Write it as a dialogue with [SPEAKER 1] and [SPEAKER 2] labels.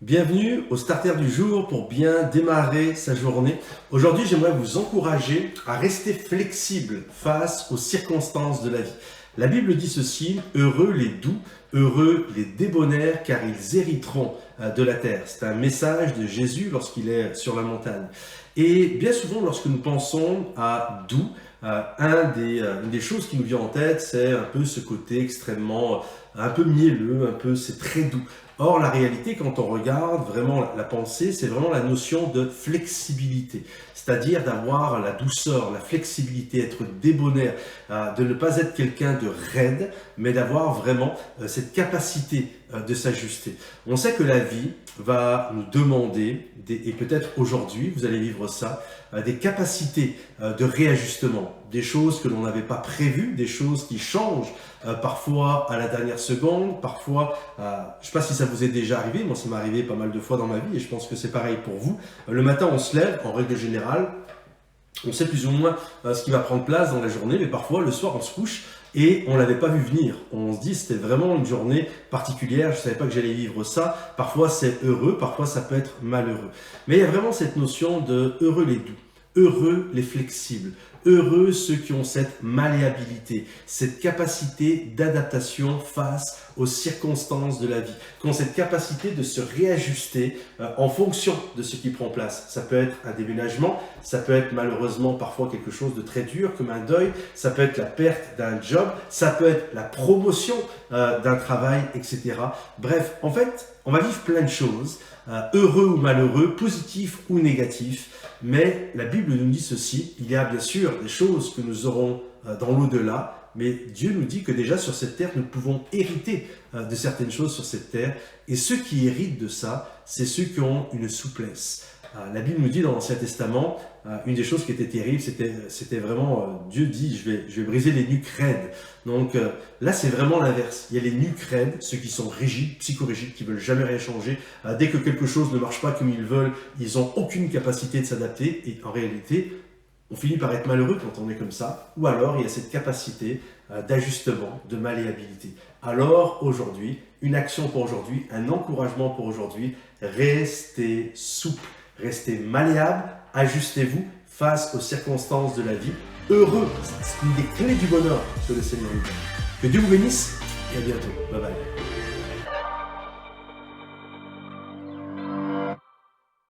[SPEAKER 1] Bienvenue au starter du jour pour bien démarrer sa journée. Aujourd'hui, j'aimerais vous encourager à rester flexible face aux circonstances de la vie. La Bible dit ceci: heureux les doux, heureux les débonnaires, car ils hériteront de la terre. C'est un message de Jésus lorsqu'il est sur la montagne. Et bien souvent, lorsque nous pensons à doux, une des choses qui nous vient en tête, c'est un peu ce côté extrêmement, un peu mielleux, c'est très doux. Or, la réalité, quand on regarde vraiment la pensée, c'est vraiment la notion de flexibilité, c'est-à-dire d'avoir la douceur, la flexibilité, être débonnaire, de ne pas être quelqu'un de raide, mais d'avoir vraiment cette capacité de s'ajuster. On sait que la vie va nous demander, et peut-être aujourd'hui, vous allez vivre ça, des capacités de réajustement, des choses que l'on n'avait pas prévues, des choses qui changent parfois à la dernière seconde, parfois, je ne sais pas si ça vous est déjà arrivé, moi ça m'est arrivé pas mal de fois dans ma vie et je pense que c'est pareil pour vous. Le matin on se lève, en règle générale, on sait plus ou moins ce qui va prendre place dans la journée, mais parfois le soir on se couche et on ne l'avait pas vu venir. On se dit c'était vraiment une journée particulière, je ne savais pas que j'allais vivre ça. Parfois c'est heureux, parfois ça peut être malheureux. Mais il y a vraiment cette notion de heureux les doux, heureux les flexibles, heureux ceux qui ont cette malléabilité, cette capacité d'adaptation face aux circonstances de la vie, qui ont cette capacité de se réajuster en fonction de ce qui prend place. Ça peut être un déménagement, ça peut être malheureusement parfois quelque chose de très dur comme un deuil, ça peut être la perte d'un job, ça peut être la promotion d'un travail, etc. Bref, en fait, on va vivre plein de choses, heureux ou malheureux, positifs ou négatifs. Mais la Bible nous dit ceci: il y a bien sûr des choses que nous aurons dans l'au-delà, mais Dieu nous dit que déjà sur cette terre, nous pouvons hériter de certaines choses sur cette terre. Et ceux qui héritent de ça, c'est ceux qui ont une souplesse. La Bible nous dit dans l'Ancien Testament, une des choses qui était terrible, c'était vraiment, Dieu dit, je vais briser les nuques raides. Donc là, c'est vraiment l'inverse. Il y a les nuques raides, ceux qui sont rigides, psychorigides, qui veulent jamais rien changer. Dès que quelque chose ne marche pas comme ils veulent, ils n'ont aucune capacité de s'adapter. Et en réalité, on finit par être malheureux quand on est comme ça. Ou alors, il y a cette capacité d'ajustement, de malléabilité. Alors, aujourd'hui, une action pour aujourd'hui, un encouragement pour aujourd'hui, restez souple. Restez malléable, ajustez-vous face aux circonstances de la vie. Heureux, c'est une des clés du bonheur que le Seigneur nous donne. Que Dieu vous bénisse et à bientôt. Bye bye.